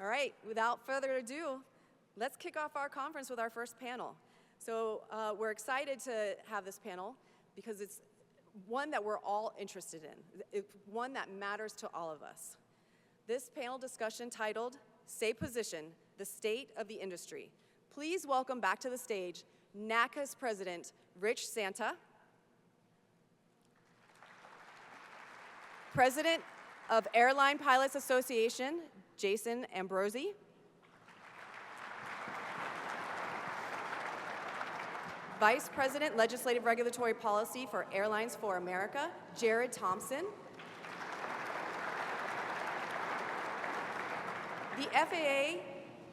All right, without further ado, let's kick off our conference with our first panel. So we're excited to have this panel because it's one that we're all interested in. It's one that matters to all of us. This panel discussion titled, Stay Position, the State of the Industry. Please welcome back to the stage NATCA's President Rich Santa, President of Airline Pilots Association, Jason Ambrosi, Vice President Legislative Regulatory Policy for Airlines for America, Jarrod Thompson, the FAA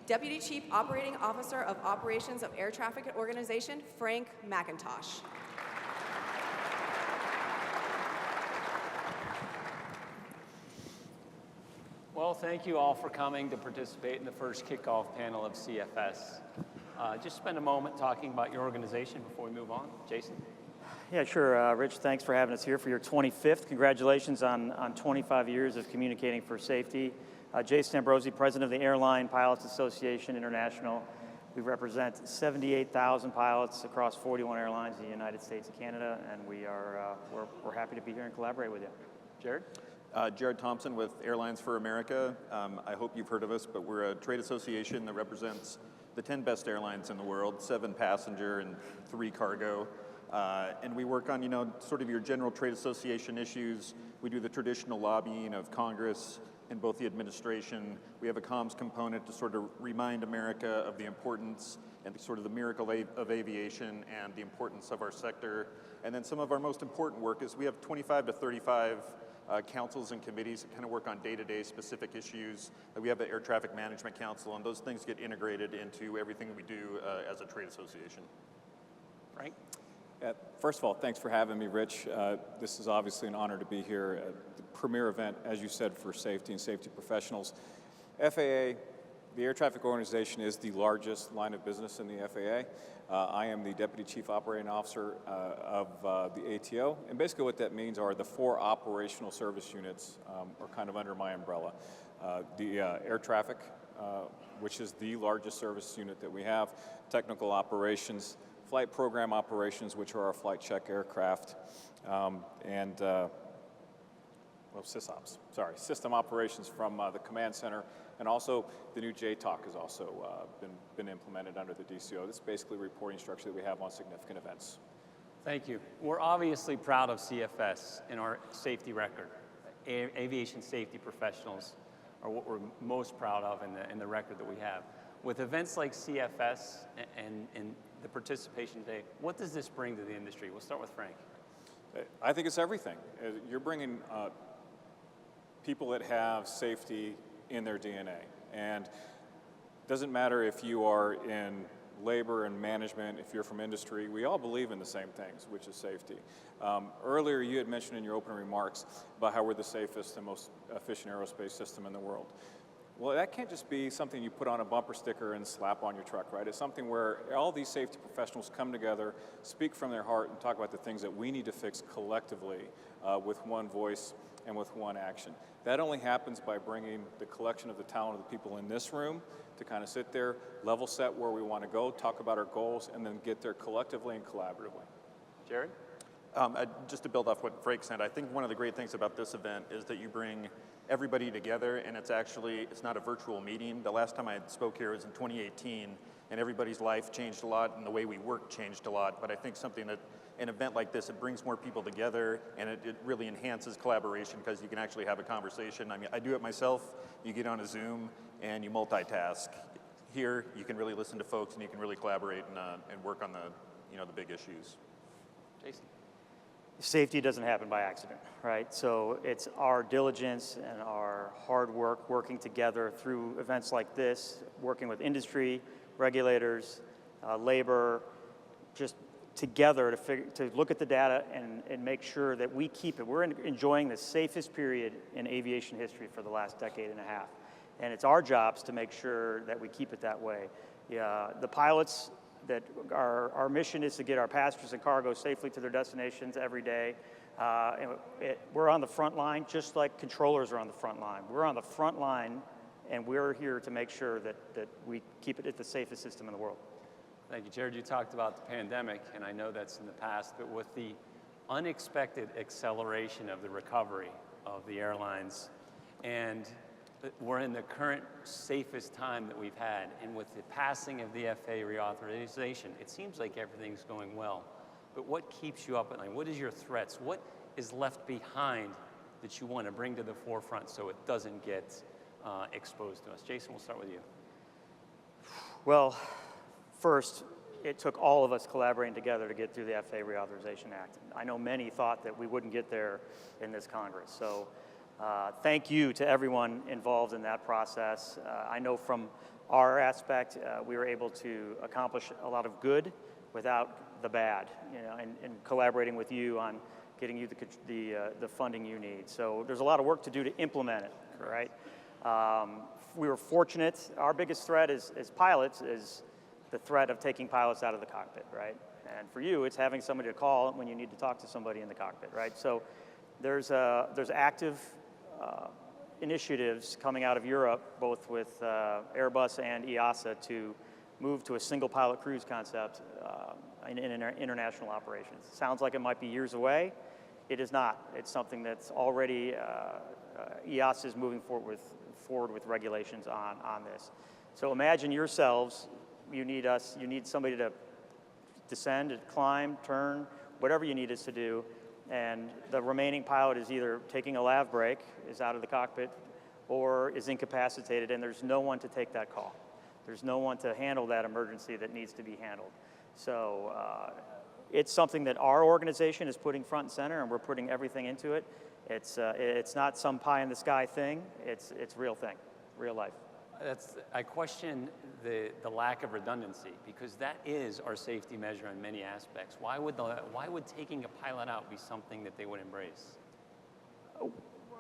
Deputy Chief Operating Officer of Operations of Air Traffic Organization, Frank McIntosh. Well, thank you all for coming to participate in the first kickoff panel of CFS. Just spend a moment talking about your organization before we move on. Jason? Yeah, sure. Rich, thanks for having us here for your 25th. Congratulations on 25 years of communicating for safety. Jason Ambrosi, President of the Airline Pilots Association International. We represent 78,000 pilots across 41 airlines in the United States and Canada, and we're happy to be here and collaborate with you. Jarrod? Jarrod Thompson with Airlines for America. I hope you've heard of us, but we're a trade association that represents the 10 best airlines in the world, 7 passenger and 3 cargo. And we work on, sort of your general trade association issues. We do the traditional lobbying of Congress and both the administration. We have a comms component to sort of remind America of the importance and sort of the miracle of aviation and the importance of our sector. And then some of our most important work is we have 25 to 35 councils and committees that kind of work on day-to-day specific issues. We have the Air Traffic Management Council, and those things get integrated into everything we do as a trade association. Frank? First of all, thanks for having me, Rich. This is obviously an honor to be here at the premier event, as you said, for safety and safety professionals. FAA, the Air Traffic Organization, is the largest line of business in the FAA. I am the Deputy Chief Operating Officer of the ATO, and basically what that means are the 4 operational service units are kind of under my umbrella. The Air Traffic, which is the largest service unit that we have, Technical Operations, Flight Program Operations, which are our flight check aircraft, and SysOps, sorry, System Operations from the Command Center, and also the new JTOC has also been implemented under the DCO. This is basically a reporting structure that we have on significant events. Thank you. We're obviously proud of CFS and our safety record. Aviation safety professionals are what we're most proud of in the record that we have. With events like CFS and the participation today, what does this bring to the industry? We'll start with Frank. I think it's everything. You're bringing people that have safety in their DNA. And it doesn't matter if you are in labor and management, if you're from industry, we all believe in the same things, which is safety. Earlier, you had mentioned in your opening remarks about how we're the safest and most efficient aerospace system in the world. Well, that can't just be something you put on a bumper sticker and slap on your truck, right? It's something where all these safety professionals come together, speak from their heart, and talk about the things that we need to fix collectively with one voice and with one action. That only happens by bringing the collection of the talent of the people in this room to kind of sit there, level set where we want to go, talk about our goals, and then get there collectively and collaboratively. Jarrod? Just to build off what Frank said, I think one of the great things about this event is that you bring everybody together, and it's not a virtual meeting. The last time I spoke here was in 2018, and everybody's life changed a lot, and the way we work changed a lot. But I think an event like this, it brings more people together, and it really enhances collaboration because you can actually have a conversation. I mean, I do it myself. You get on a Zoom, and you multitask. Here, you can really listen to folks, and you can really collaborate and work on the big issues. Jason? Safety doesn't happen by accident, right? So it's our diligence and our hard work working together through events like this, working with industry, regulators, labor, just together to look at the data and make sure that we keep it. We're enjoying the safest period in aviation history for the last decade and a half. And it's our jobs to make sure that we keep it that way. The pilots, that our mission is to get our passengers and cargo safely to their destinations every day. We're on the front line, just like controllers are on the front line. We're on the front line And we're here to make sure that we keep it at the safest system in the world. Thank you, Jarrod. You talked about the pandemic, and I know that's in the past, but with the unexpected acceleration of the recovery of the airlines, and we're in the current safest time that we've had, and with the passing of the FAA reauthorization, it seems like everything's going well. But what keeps you up at night? What is your threats? What is left behind that you want to bring to the forefront so it doesn't get exposed to us? Jason, we'll start with you. Well, first, it took all of us collaborating together to get through the FAA Reauthorization Act. I know many thought that we wouldn't get there in this Congress. So thank you to everyone involved in that process. I know from our aspect, we were able to accomplish a lot of good without the bad, and collaborating with you on getting you the funding you need. So there's a lot of work to do to implement it, right? We were fortunate. Our biggest threat as pilots is the threat of taking pilots out of the cockpit, right? And for you, it's having somebody to call when you need to talk to somebody in the cockpit, right? So there's active initiatives coming out of Europe, both with Airbus and EASA, to move to a single pilot cruise concept in international operations. Sounds like it might be years away. It is not. It's something that's already, EASA is moving forward with regulations on this. So imagine yourselves, you need somebody to descend, climb, turn, whatever you need us to do, and the remaining pilot is either taking a lav break, is out of the cockpit, or is incapacitated, and there's no one to take that call. There's no one to handle that emergency that needs to be handled. So it's something that our organization is putting front and center, and we're putting everything into it. It's not some pie in the sky thing. It's real thing, real life. I question the lack of redundancy, because that is our safety measure in many aspects. Why would taking a pilot out be something that they would embrace? All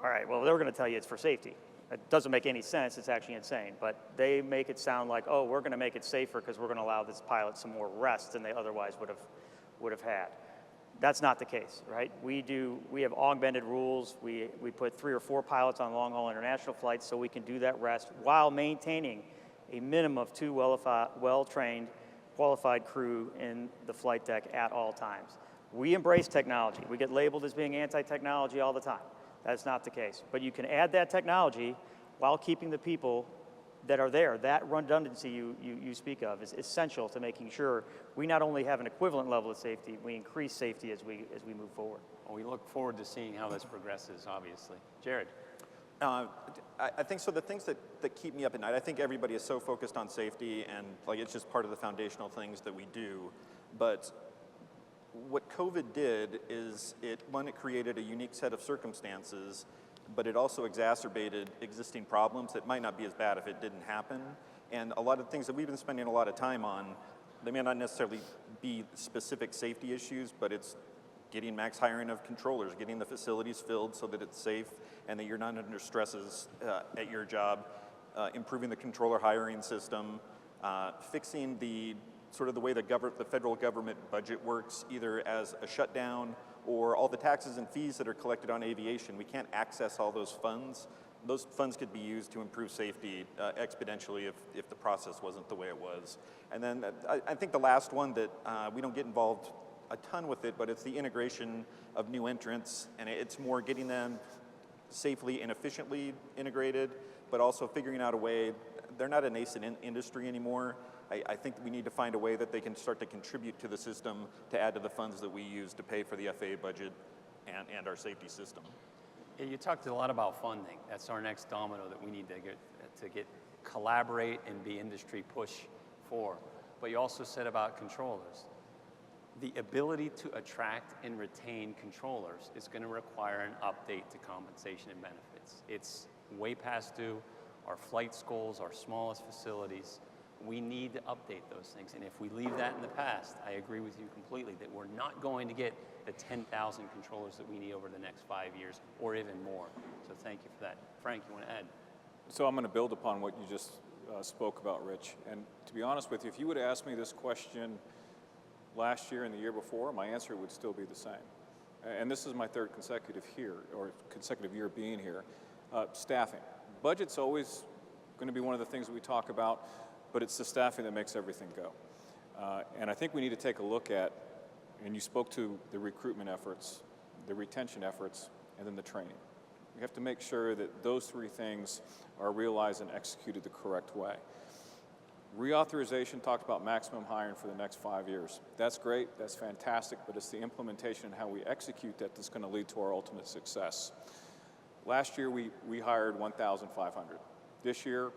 right, well, they're going to tell you it's for safety. It doesn't make any sense. It's actually insane. But they make it sound like, oh, we're going to make it safer because we're going to allow this pilot some more rest than they otherwise would have had. That's not the case, right? We have augmented rules. We put 3 or 4 pilots on long-haul international flights so we can do that rest while maintaining a minimum of 2 well-trained, qualified crew in the flight deck at all times. We embrace technology. We get labeled as being anti-technology all the time. That's not the case. But you can add that technology while keeping the people that are there. That redundancy you speak of is essential to making sure we not only have an equivalent level of safety, we increase safety as we move forward. Well, we look forward to seeing how this progresses, obviously. Jarrod. I think so. The things that keep me up at night, I think everybody is so focused on safety, and like it's just part of the foundational things that we do. But what COVID did is it created a unique set of circumstances, but it also exacerbated existing problems that might not be as bad if it didn't happen. And a lot of things that we've been spending a lot of time on, they may not necessarily be specific safety issues, but it's getting max hiring of controllers, getting the facilities filled so that it's safe and that you're not under stresses at your job, improving the controller hiring system, fixing the way the federal government budget works, either as a shutdown or all the taxes and fees that are collected on aviation. We can't access all those funds. Those funds could be used to improve safety exponentially if the process wasn't the way it was. And then I think the last one that we don't get involved a ton with it, but it's the integration of new entrants, and it's more getting them safely and efficiently integrated, but also figuring out a way. They're not a nascent industry anymore. I think we need to find a way that they can start to contribute to the system to add to the funds that we use to pay for the FAA budget and our safety system. Yeah, you talked a lot about funding. That's our next domino that we need to get collaborate and be industry push for. But you also said about controllers. The ability to attract and retain controllers is going to require an update to compensation and benefits. It's way past due. Our flight schools, our smallest facilities, we need to update those things. And if we leave that in the past, I agree with you completely that we're not going to get the 10,000 controllers that we need over the next 5 years or even more. So thank you for that. Frank, you want to add? So I'm going to build upon what you just spoke about, Rich. And to be honest with you, if you would have asked me this question last year and the year before, my answer would still be the same. And this is my third consecutive year being here. Staffing. Budget's always going to be one of the things that we talk about, but it's the staffing that makes everything go. And I think we need to take a look at, and you spoke to the recruitment efforts, the retention efforts, and then the training. We have to make sure that those three things are realized and executed the correct way. Reauthorization talked about maximum hiring for the next 5 years. That's great, that's fantastic, but it's the implementation and how we execute that that's going to lead to our ultimate success. Last year, we hired 1,500. This year,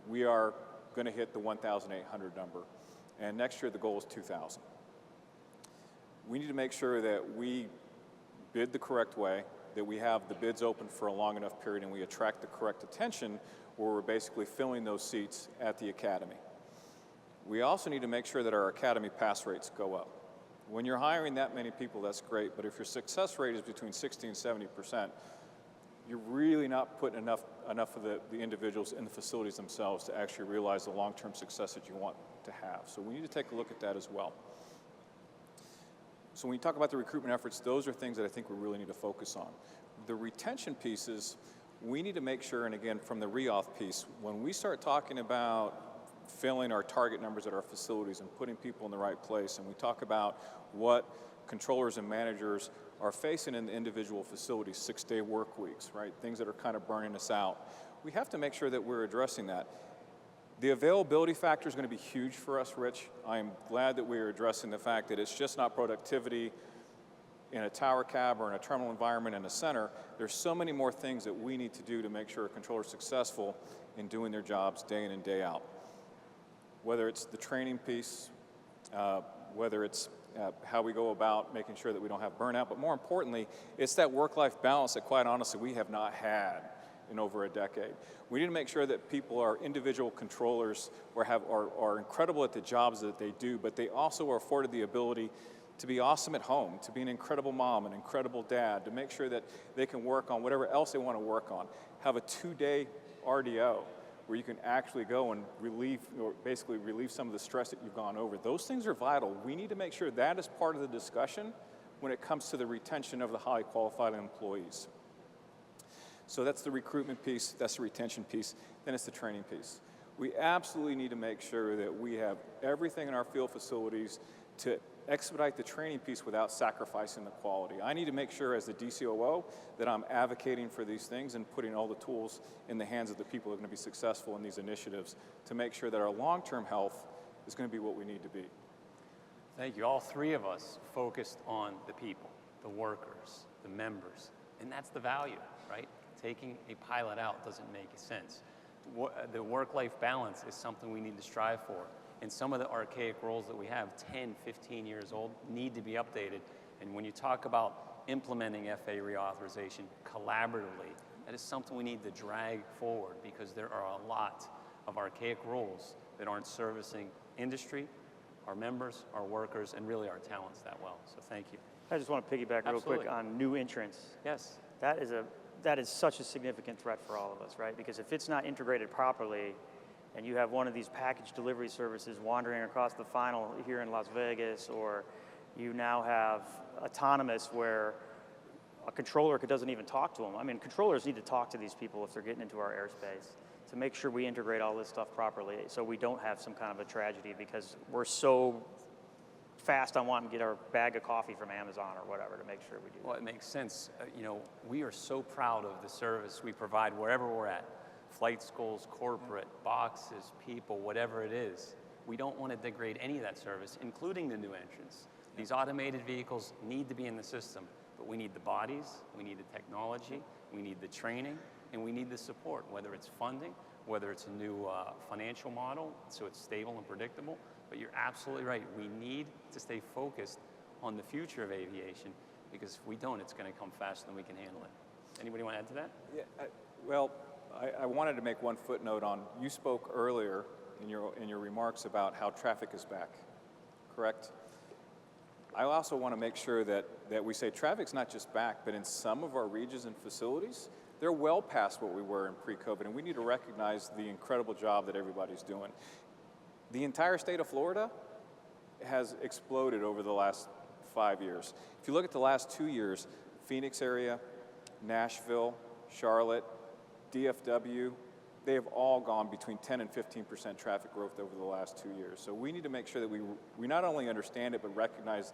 we are going to hit the 1,800 number. And next year, the goal is 2,000. We need to make sure that we bid the correct way, that we have the bids open for a long enough period, and we attract the correct attention where we're basically filling those seats at the academy. We also need to make sure that our academy pass rates go up. When you're hiring that many people, that's great, but if your success rate is between 60 and 70%, you're really not putting enough of the individuals in the facilities themselves to actually realize the long-term success that you want to have. So we need to take a look at that as well. So when you talk about the recruitment efforts, those are things that I think we really need to focus on. The retention pieces, we need to make sure, and again, from the reauth piece, when we start talking about filling our target numbers at our facilities and putting people in the right place, and we talk about what controllers and managers are facing in the individual facilities, 6-day work weeks, right? Things that are kind of burning us out. We have to make sure that we're addressing that. The availability factor is going to be huge for us, Rich. I'm glad that we are addressing the fact that it's just not productivity in a tower cab or in a terminal environment in a center. There's so many more things that we need to do to make sure a controller is successful in doing their jobs day in and day out. Whether it's the training piece, whether it's how we go about making sure that we don't have burnout, but more importantly, it's that work-life balance that quite honestly we have not had in over a decade. We need to make sure that people are individual controllers or are incredible at the jobs that they do, but they also are afforded the ability to be awesome at home, to be an incredible mom, an incredible dad, to make sure that they can work on whatever else they want to work on. Have a 2-day RDO where you can actually go and relieve some of the stress that you've gone over. Those things are vital. We need to make sure that is part of the discussion when it comes to the retention of the highly qualified employees. So that's the recruitment piece, that's the retention piece, then it's the training piece. We absolutely need to make sure that we have everything in our field facilities to expedite the training piece without sacrificing the quality. I need to make sure as the DCOO that I'm advocating for these things and putting all the tools in the hands of the people who are going to be successful in these initiatives to make sure that our long-term health is going to be what we need to be. Thank you. All three of us focused on the people, the workers, the members, and that's the value, right? Taking a pilot out doesn't make sense. The work-life balance is something we need to strive for. And some of the archaic roles that we have, 10, 15 years old, need to be updated. And when you talk about implementing FAA reauthorization collaboratively, that is something we need to drag forward because there are a lot of archaic roles that aren't servicing industry, our members, our workers, and really our talents that well. So thank you. I just want to piggyback real quick on new entrants. Yes. That is such a significant threat for all of us, right? Because if it's not integrated properly, and you have one of these package delivery services wandering across the final here in Las Vegas, or you now have autonomous where a controller doesn't even talk to them. I mean, controllers need to talk to these people if they're getting into our airspace to make sure we integrate all this stuff properly so we don't have some kind of a tragedy because we're so fast on wanting to get our bag of coffee from Amazon or whatever to make sure we do that. Well, it makes sense. We are so proud of the service we provide wherever we're at. Flight schools, corporate, boxes, people, whatever it is. We don't want to degrade any of that service, including the new entrants. These automated vehicles need to be in the system, but we need the bodies, we need the technology, we need the training, and we need the support, whether it's funding, whether it's a new financial model, so it's stable and predictable. But you're absolutely right. We need to stay focused on the future of aviation, because if we don't, it's going to come faster than we can handle it. Anybody want to add to that? Yeah, I wanted to make one footnote on, you spoke earlier in your remarks about how traffic is back, correct? I also want to make sure that we say traffic's not just back, but in some of our regions and facilities, they're well past what we were in pre-COVID, and we need to recognize the incredible job that everybody's doing. The entire state of Florida has exploded over the last 5 years. If you look at the last 2 years, Phoenix area, Nashville, Charlotte, DFW, they have all gone between 10 and 15% traffic growth over the last 2 years. So we need to make sure that we not only understand it, but recognize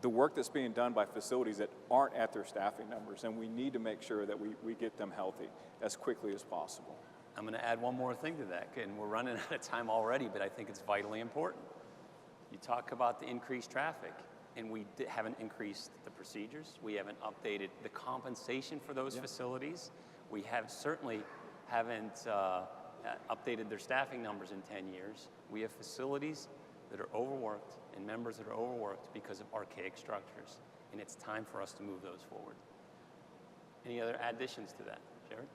the work that's being done by facilities that aren't at their staffing numbers, and we need to make sure that we get them healthy as quickly as possible. I'm going to add one more thing to that, and we're running out of time already, but I think it's vitally important. You talk about the increased traffic, and we haven't increased the procedures. We haven't updated the compensation for those facilities. We have certainly haven't updated their staffing numbers in 10 years. We have facilities that are overworked and members that are overworked because of archaic structures, and it's time for us to move those forward. Any other additions to that, Jarrod?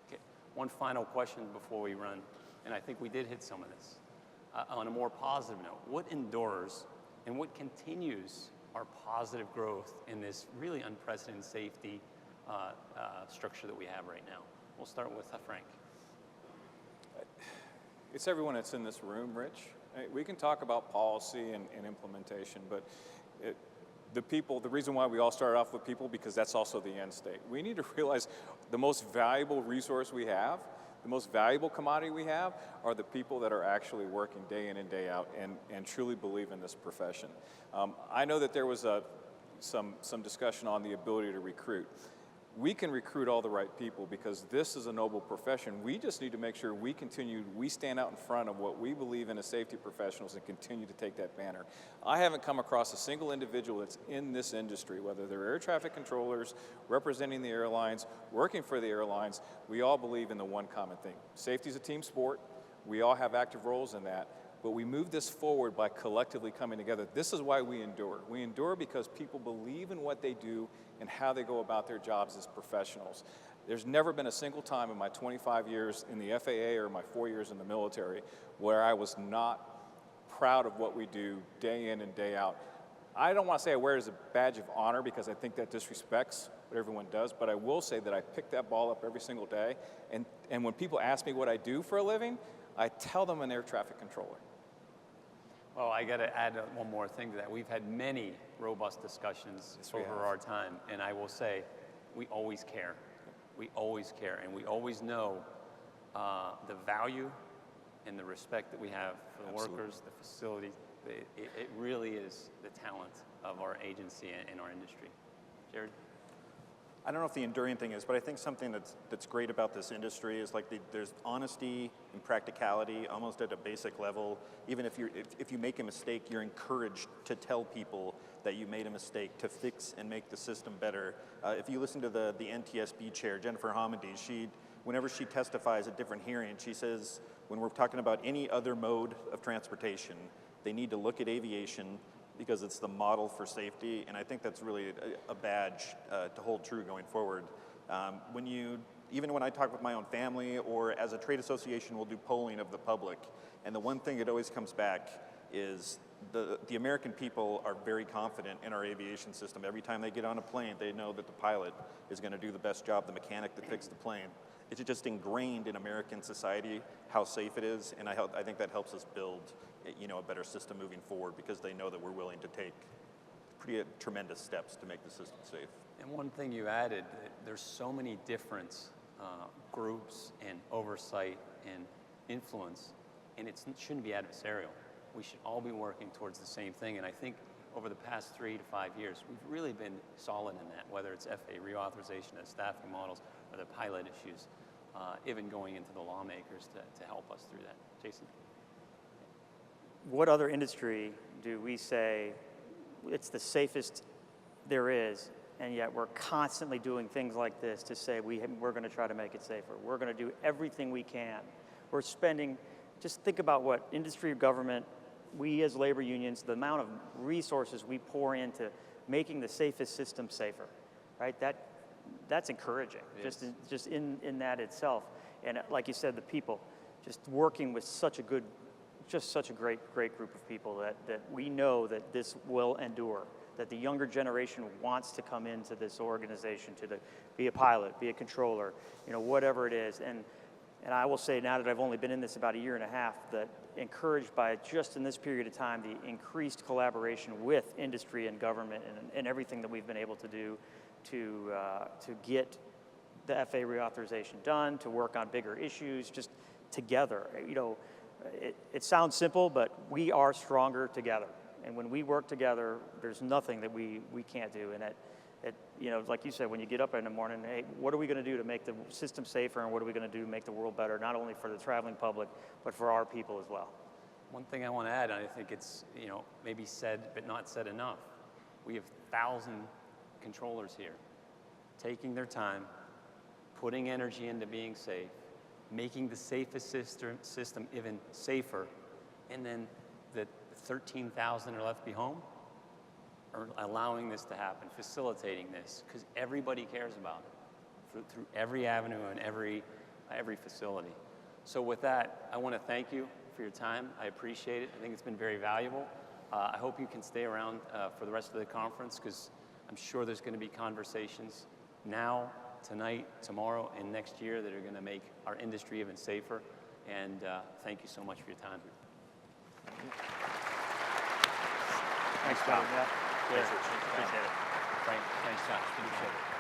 Okay. One final question before we run, and I think we did hit some of this. On a more positive note, what endures and what continues our positive growth in this really unprecedented safety structure that we have right now? We'll start with Frank. It's everyone that's in this room, Rich. We can talk about policy and implementation, but the people, the reason why we all start off with people, because that's also the end state. We need to realize the most valuable resource we have, the most valuable commodity we have, are the people that are actually working day in and day out and truly believe in this profession. I know that there was some discussion on the ability to recruit. We can recruit all the right people because this is a noble profession. We just need to make sure we stand out in front of what we believe in as safety professionals and continue to take that banner. I haven't come across a single individual that's in this industry, whether they're air traffic controllers, representing the airlines, working for the airlines. We all believe in the one common thing. Safety is a team sport. We all have active roles in that. But we move this forward by collectively coming together. This is why we endure. We endure because people believe in what they do and how they go about their jobs as professionals. There's never been a single time in my 25 years in the FAA or my 4 years in the military where I was not proud of what we do day in and day out. I don't want to say I wear it as a badge of honor because I think that disrespects what everyone does, but I will say that I pick that ball up every single day. And when people ask me what I do for a living, I tell them an air traffic controller. Well, I got to add one more thing to that. We've had many robust discussions over our time, and I will say we always care. We always care, and we always know the value and the respect that we have for the workers, the facility. It really is the talent of our agency and our industry. Jarrod? I don't know if the enduring thing is, but I think something that's great about this industry is like there's honesty and practicality almost at a basic level. Even if you make a mistake, you're encouraged to tell people that you made a mistake, to fix and make the system better. If you listen to the NTSB chair, Jennifer Hamady, whenever she testifies at different hearings, she says when we're talking about any other mode of transportation, they need to look at aviation because it's the model for safety, and I think that's really a badge to hold true going forward. Even when I talk with my own family or as a trade association, we'll do polling of the public, and the one thing that always comes back is the American people are very confident in our aviation system. Every time they get on a plane, they know that the pilot is going to do the best job, the mechanic that fixed the plane. It's just ingrained in American society how safe it is, and I think that helps us build a better system moving forward because they know that we're willing to take pretty tremendous steps to make the system safe. And one thing you added, there's so many different groups and oversight and influence, and it shouldn't be adversarial. We should all be working towards the same thing, and I think over the past 3 to 5 years, we've really been solid in that, whether it's FAA reauthorization of staffing models or the pilot issues, even going into the lawmakers to help us through that. Jason? What other industry do we say it's the safest there is, and yet we're constantly doing things like this to say we're going to try to make it safer. We're going to do everything we can. We're spending, just think about what industry or government, we as labor unions, the amount of resources we pour into making the safest system safer, right? That's encouraging, just in that itself. And like you said, the people, just working with such a great group of people that we know that this will endure, that the younger generation wants to come into this organization to be a pilot, be a controller, whatever it is. And I will say now that I've only been in this about a year and a half, that encouraged by just in this period of time, the increased collaboration with industry and government and everything that we've been able to do to get the FAA reauthorization done, to work on bigger issues, just together. You know, it sounds simple, but we are stronger together. And when we work together, there's nothing that we can't do. And you know, like you said, when you get up in the morning, hey, what are we going to do to make the system safer, and what are we going to do to make the world better, not only for the traveling public, but for our people as well? One thing I want to add, and I think it's, you know, maybe said but not said enough. We have 1,000 controllers here, taking their time, putting energy into being safe, making the safest system even safer, and then the 13,000 are left behind are allowing this to happen, facilitating this, because everybody cares about it through every avenue and every facility. So with that, I want to thank you for your time. I appreciate it. I think it's been very valuable. I hope you can stay around for the rest of the conference, because I'm sure there's going to be conversations now, tonight, tomorrow, and next year that are going to make our industry even safer. And thank you so much for your time. Thanks, Tom. Yeah. Appreciate it. Thanks, Josh. Appreciate it.